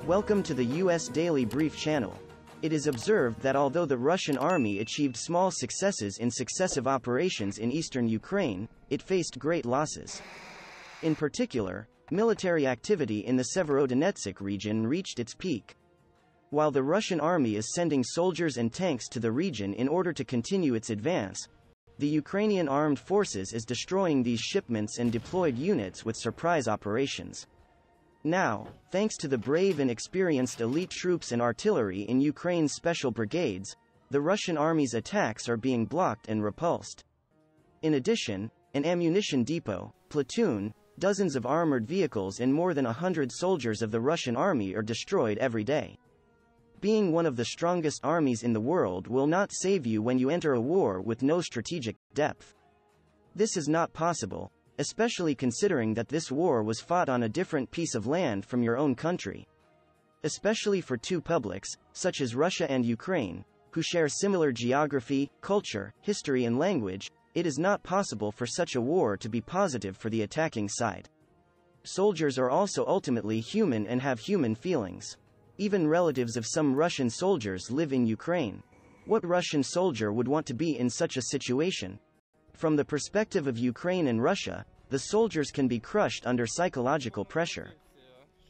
Welcome to the US Daily Brief channel. It is observed that although the Russian army achieved small successes in successive operations in eastern Ukraine, it faced great losses. In particular, military activity in the Severodonetsk region reached its peak. While the Russian army is sending soldiers and tanks to the region in order to continue its advance, the Ukrainian armed forces is destroying these shipments and deployed units with surprise operations. Now, thanks to the brave and experienced elite troops and artillery in Ukraine's special brigades, the Russian army's attacks are being blocked and repulsed. In addition, an ammunition depot, platoon, dozens of armored vehicles and more than 100 soldiers of the Russian army are destroyed every day. Being one of the strongest armies in the world will not save you when you enter a war with no strategic depth. This is not possible, especially considering that this war was fought on a different piece of land from your own country. Especially for two publics, such as Russia and Ukraine, who share similar geography, culture, history and language, it is not possible for such a war to be positive for the attacking side. Soldiers are also ultimately human and have human feelings. Even relatives of some Russian soldiers live in Ukraine. What Russian soldier would want to be in such a situation? From the perspective of Ukraine and Russia, the soldiers can be crushed under psychological pressure.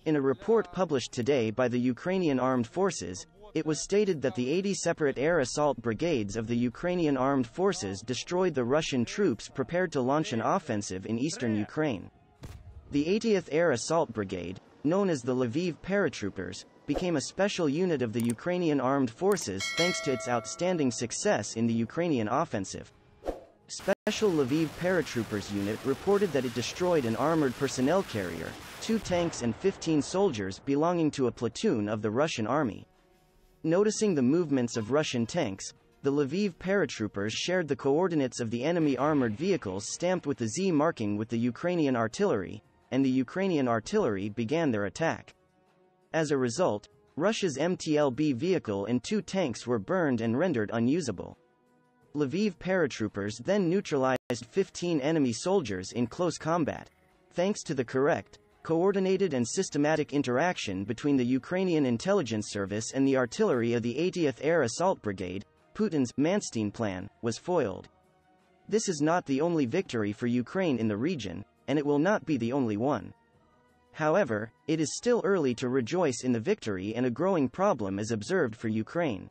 In a report published today by the Ukrainian Armed Forces, it was stated that the 80 separate air assault brigades of the Ukrainian Armed Forces destroyed the Russian troops prepared to launch an offensive in eastern Ukraine. The 80th Air Assault Brigade, known as the Lviv Paratroopers, became a special unit of the Ukrainian Armed Forces thanks to its outstanding success in the Ukrainian offensive. Special Lviv Paratroopers unit reported that it destroyed an armored personnel carrier, 2 tanks and 15 soldiers belonging to a platoon of the Russian army. Noticing the movements of Russian tanks, the Lviv paratroopers shared the coordinates of the enemy armored vehicles stamped with the Z marking with the Ukrainian artillery, and the Ukrainian artillery began their attack. As a result, Russia's MTLB vehicle and 2 tanks were burned and rendered unusable. Lviv paratroopers then neutralized 15 enemy soldiers in close combat. Thanks to the correct, coordinated and systematic interaction between the Ukrainian intelligence service and the artillery of the 80th Air Assault Brigade, Putin's manstein plan was foiled. This is not the only victory for Ukraine in the region, and it will not be the only one. However, it is still early to rejoice in the victory, and a growing problem is observed for Ukraine.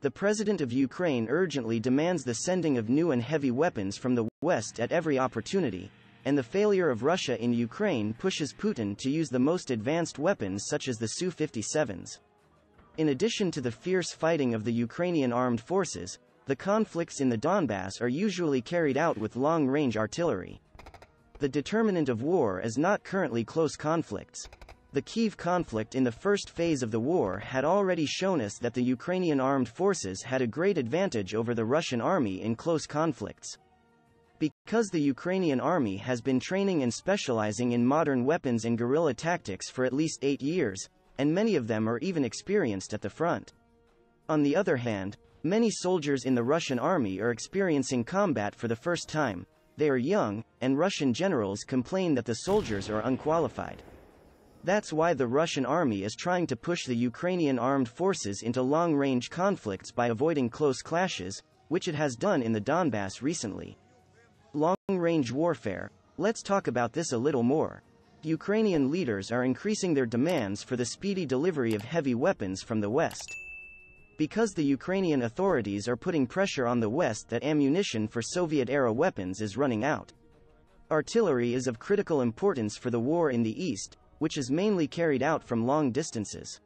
The President of Ukraine urgently demands the sending of new and heavy weapons from the West at every opportunity, and the failure of Russia in Ukraine pushes Putin to use the most advanced weapons such as the Su-57s. In addition to the fierce fighting of the Ukrainian armed forces, the conflicts in the Donbass are usually carried out with long-range artillery. The determinant of war is not currently close conflicts. The Kyiv conflict in the first phase of the war had already shown us that the Ukrainian armed forces had a great advantage over the Russian army in close conflicts. Because the Ukrainian army has been training and specializing in modern weapons and guerrilla tactics for at least 8 years, and many of them are even experienced at the front. On the other hand, many soldiers in the Russian army are experiencing combat for the first time. They are young, and Russian generals complain that the soldiers are unqualified. That's why the Russian army is trying to push the Ukrainian armed forces into long-range conflicts by avoiding close clashes, which it has done in the Donbass recently. Long-range warfare. Let's talk about this a little more. Ukrainian leaders are increasing their demands for the speedy delivery of heavy weapons from the West. Because the Ukrainian authorities are putting pressure on the West that ammunition for Soviet-era weapons is running out. Artillery is of critical importance for the war in the East, which is mainly carried out from long distances.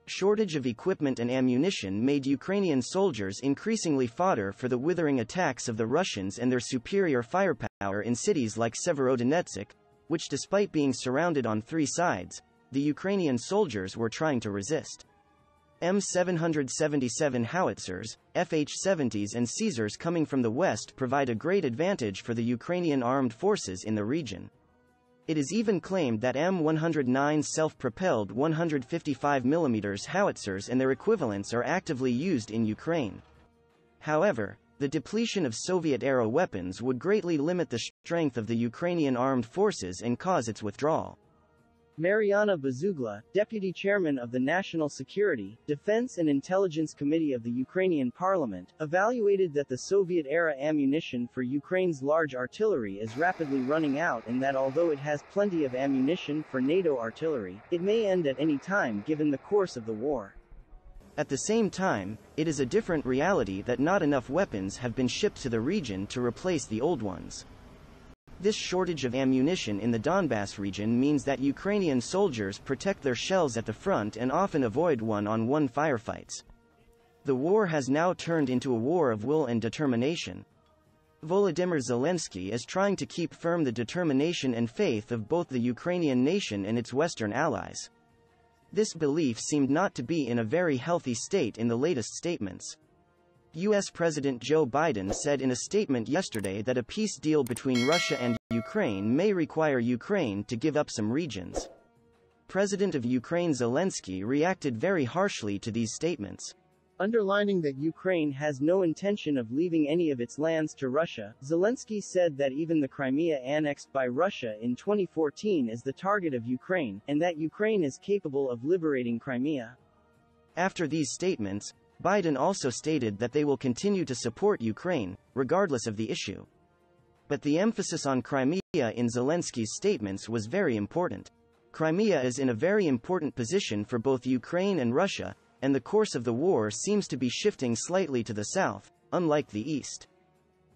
Shortage of equipment and ammunition made Ukrainian soldiers increasingly fodder for the withering attacks of the Russians and their superior firepower in cities like Severodonetsk, which despite being surrounded on 3 sides, the Ukrainian soldiers were trying to resist. M777 howitzers, FH-70s and Caesars coming from the west provide a great advantage for the Ukrainian armed forces in the region. It is even claimed that M109 self-propelled 155mm howitzers and their equivalents are actively used in Ukraine. However, the depletion of Soviet-era weapons would greatly limit the strength of the Ukrainian armed forces and cause its withdrawal. Mariana Bezugla, deputy chairman of the National Security, Defense and Intelligence Committee of the Ukrainian Parliament, evaluated that the Soviet-era ammunition for Ukraine's large artillery is rapidly running out and that although it has plenty of ammunition for NATO artillery, it may end at any time given the course of the war. At the same time, it is a different reality that not enough weapons have been shipped to the region to replace the old ones. This shortage of ammunition in the Donbass region means that Ukrainian soldiers protect their shells at the front and often avoid one-on-one firefights. The war has now turned into a war of will and determination. Volodymyr Zelensky is trying to keep firm the determination and faith of both the Ukrainian nation and its Western allies. This belief seemed not to be in a very healthy state in the latest statements. U.S. President Joe Biden said in a statement yesterday that a peace deal between Russia and Ukraine may require Ukraine to give up some regions. President of Ukraine Zelensky reacted very harshly to these statements. Underlining that Ukraine has no intention of leaving any of its lands to Russia, Zelensky said that even the Crimea annexed by Russia in 2014 is the target of Ukraine, and that Ukraine is capable of liberating Crimea. After these statements, Biden also stated that they will continue to support Ukraine, regardless of the issue. But the emphasis on Crimea in Zelensky's statements was very important. Crimea is in a very important position for both Ukraine and Russia, and the course of the war seems to be shifting slightly to the south, unlike the east.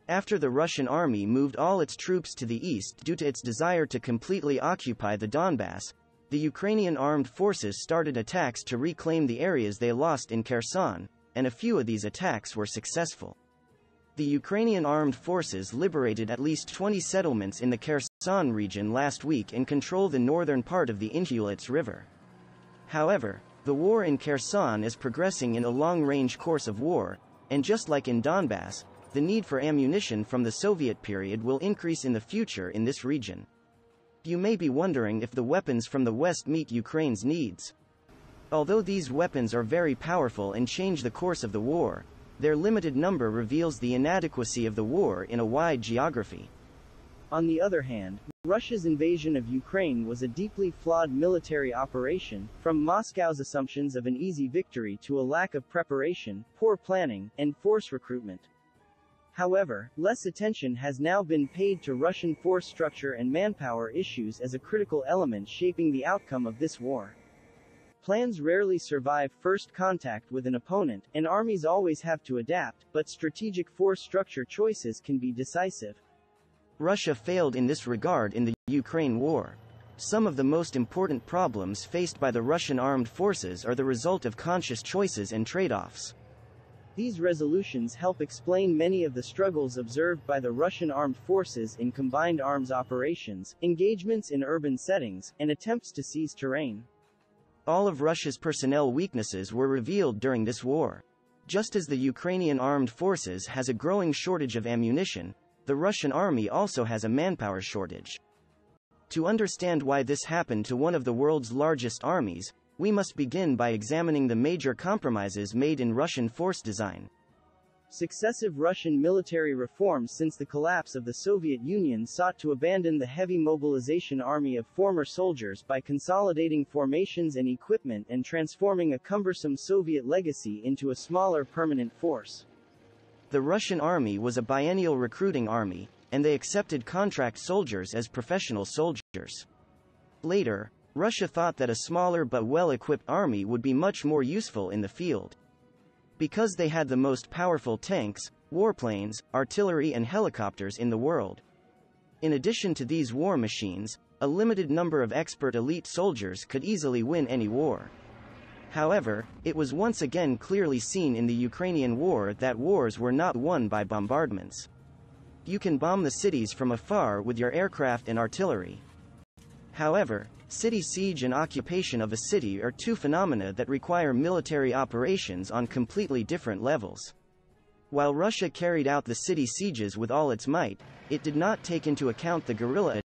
After the Russian army moved all its troops to the east due to its desire to completely occupy the Donbass, the Ukrainian armed forces started attacks to reclaim the areas they lost in Kherson, and a few of these attacks were successful. The Ukrainian armed forces liberated at least 20 settlements in the Kherson region last week and control the northern part of the Inhulets River. However, the war in Kherson is progressing in a long-range course of war, and just like in Donbass, the need for ammunition from the Soviet period will increase in the future in this region. You may be wondering if the weapons from the West meet Ukraine's needs. Although these weapons are very powerful and change the course of the war, their limited number reveals the inadequacy of the war in a wide geography. On the other hand, Russia's invasion of Ukraine was a deeply flawed military operation, from Moscow's assumptions of an easy victory to a lack of preparation, poor planning, and force recruitment. However, less attention has now been paid to Russian force structure and manpower issues as a critical element shaping the outcome of this war. Plans rarely survive first contact with an opponent, and armies always have to adapt, but strategic force structure choices can be decisive. Russia failed in this regard in the Ukraine war. Some of the most important problems faced by the Russian armed forces are the result of conscious choices and trade-offs. These resolutions help explain many of the struggles observed by the Russian armed forces in combined arms operations, engagements in urban settings, and attempts to seize terrain. All of Russia's personnel weaknesses were revealed during this war. Just as the Ukrainian armed forces has a growing shortage of ammunition, the Russian army also has a manpower shortage. To understand why this happened to one of the world's largest armies, we must begin by examining the major compromises made in Russian force design. Successive Russian military reforms since the collapse of the Soviet Union sought to abandon the heavy mobilization army of former soldiers by consolidating formations and equipment and transforming a cumbersome Soviet legacy into a smaller permanent force. The Russian army was a biennial recruiting army, and they accepted contract soldiers as professional soldiers. Later, Russia thought that a smaller but well-equipped army would be much more useful in the field. Because they had the most powerful tanks, warplanes, artillery and helicopters in the world. In addition to these war machines, a limited number of expert elite soldiers could easily win any war. However, it was once again clearly seen in the Ukrainian war that wars were not won by bombardments. You can bomb the cities from afar with your aircraft and artillery. However, city siege and occupation of a city are two phenomena that require military operations on completely different levels. While Russia carried out the city sieges with all its might, it did not take into account the guerrilla